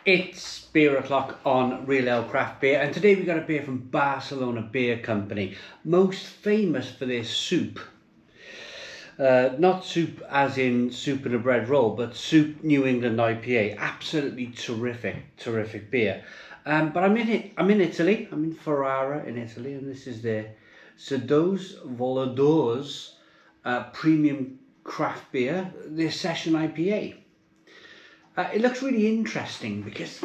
It's beer o'clock on Real Ale Craft Beer, and today we got a beer from Barcelona Beer Company, most famous for their soup. Not soup as in soup in a bread roll, but soup New England IPA. Absolutely terrific beer. But I'm in Italy. I'm in Ferrara in Italy, and this is their Cerdos Voladores premium craft beer, their session IPA. It looks really interesting because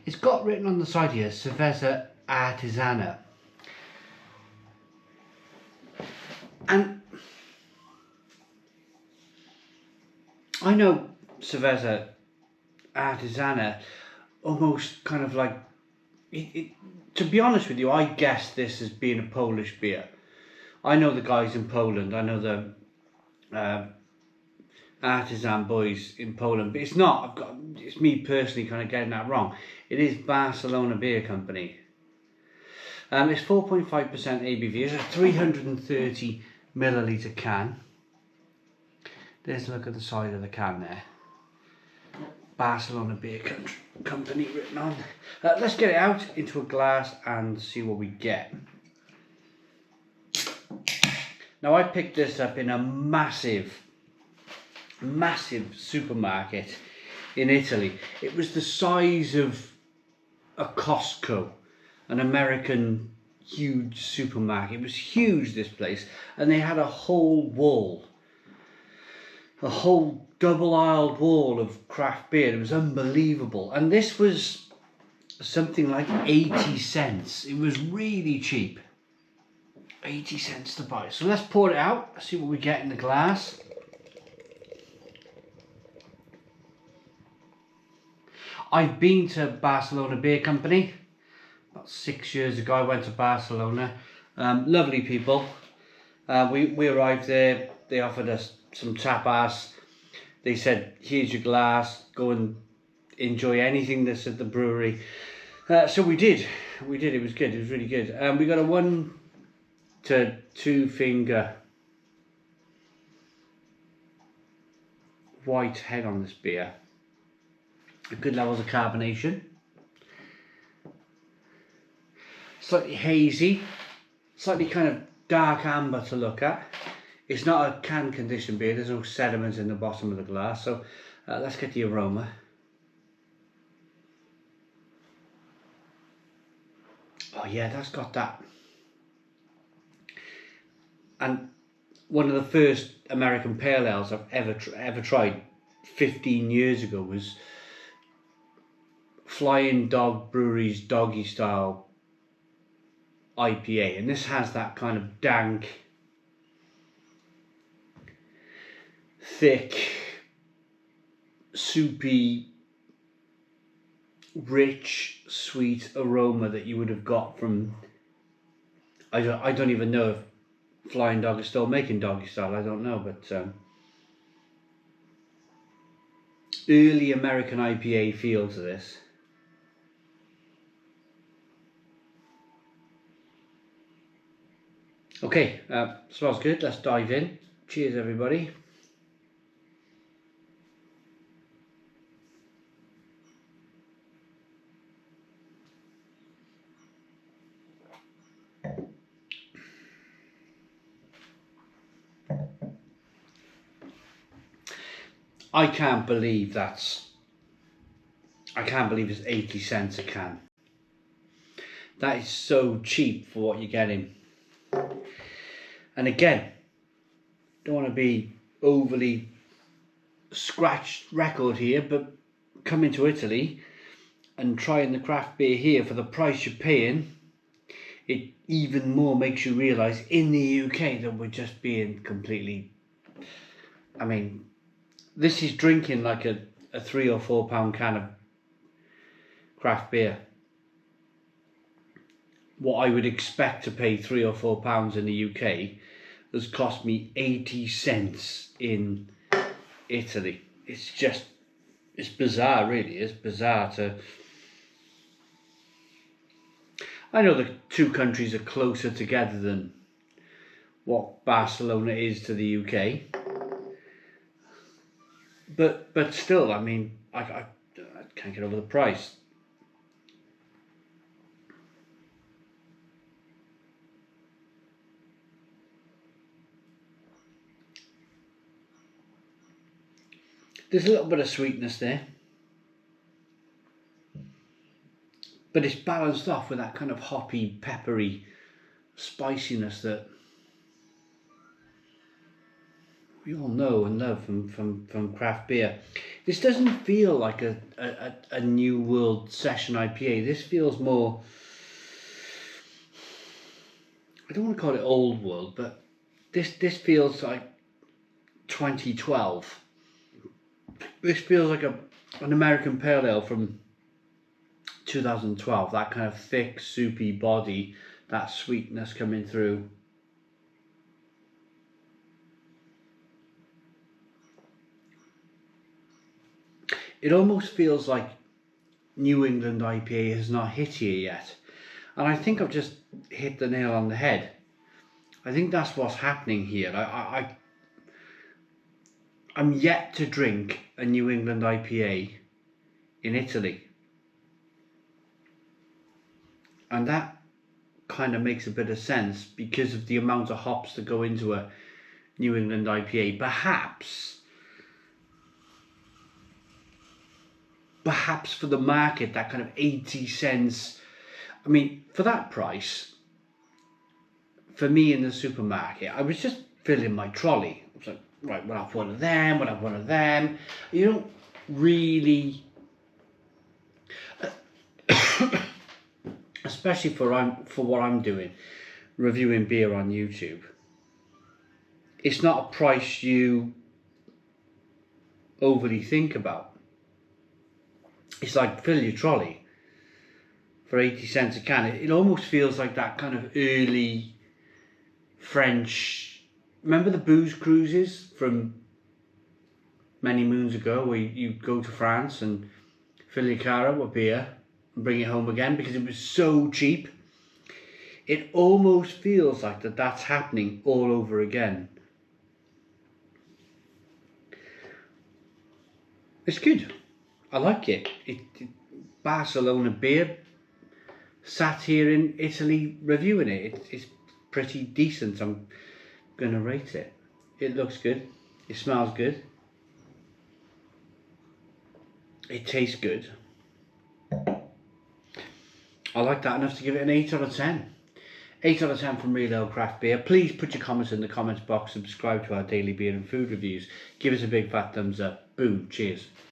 it's got written on the side here, Cerveza Artesana. And I know Cerveza Artesana almost kind of like, to be honest with you, I guess this as being a Polish beer. I know the guys in Poland, I know the artisan boys in Poland, but it's not. It's me personally kind of getting that wrong. It is Barcelona Beer Company. It's 4.5% ABV. It's a 330 milliliter can. There's a look at the side of the can there. Barcelona Beer Company written on. Let's get it out into a glass and see what we get. Now I picked this up in a massive supermarket in Italy. It was the size of a Costco, an American huge supermarket. It was huge, this place, and they had a whole wall, a whole double-aisled wall of craft beer. It was unbelievable, and this was something like 80 cents. It was really cheap. 80 cents to buy. So let's pour it out, see what we get in the glass. I've been to Barcelona Beer Company about 6 years ago. I went to Barcelona. Lovely people. We arrived there. They offered us some tapas. They said, here's your glass, go and enjoy anything that's at the brewery. So we did. It was good. It was really good. We got a 1 to 2 finger white head on this beer. Good levels of carbonation. Slightly hazy, slightly kind of dark amber to look at. It's not a can conditioned beer, there's no sediment in the bottom of the glass, so let's get the aroma. Oh yeah, that's got that. And one of the first American pale ales I've ever tried 15 years ago was Flying Dog Brewery's Doggy Style IPA, and this has that kind of dank, thick, soupy, rich, sweet aroma that you would have got from, I don't even know if Flying Dog is still making Doggy Style, I don't know, but early American IPA feel to this. Okay, smells good. Let's dive in. Cheers, everybody. I can't believe it's 80 cents a can. That is so cheap for what you're getting. And again, don't want to be overly scratched record here, but coming to Italy and trying the craft beer here for the price you're paying, it even more makes you realise in the UK that we're just being completely, I mean, this is drinking like a £3 or £4 can of craft beer. What I would expect to pay £3 or £4 in the UK has cost me 80 cents in Italy. It's bizarre, really. It's bizarre to... I know the two countries are closer together than what Barcelona is to the UK. But still, I mean, I can't get over the price. There's a little bit of sweetness there, but it's balanced off with that kind of hoppy, peppery spiciness that we all know and love from craft beer. This doesn't feel like a New World Session IPA. This feels more, I don't want to call it old world, but this feels like 2012. This feels like an American Pale Ale from 2012. That kind of thick, soupy body, that sweetness coming through. It almost feels like New England IPA has not hit here yet. And I think I've just hit the nail on the head. I think that's what's happening here. I'm yet to drink a New England IPA in Italy. And that kind of makes a bit of sense because of the amount of hops that go into a New England IPA. Perhaps for the market, that kind of 80 cents, I mean, for that price, for me in the supermarket, I was just filling my trolley. I was like, right, we'll have one of them, we'll have one of them. You don't really, especially for what I'm doing, reviewing beer on YouTube, it's not a price you overly think about. It's like fill your trolley for 80 cents a can. It almost feels like that kind of early French, remember the booze cruises from many moons ago where you go to France and fill your car up with beer and bring it home again because it was so cheap. It almost feels like that's happening all over again. It's good. I like it. Barcelona beer, sat here in Italy reviewing it. It's pretty decent. I'm gonna rate it. It looks good. It smells good. It tastes good. I like that enough to give it an 8 out of 10. 8 out of 10 from Real Ale Craft Beer. Please put your comments in the comments box. Subscribe to our daily beer and food reviews. Give us a big fat thumbs up. Boom. Cheers.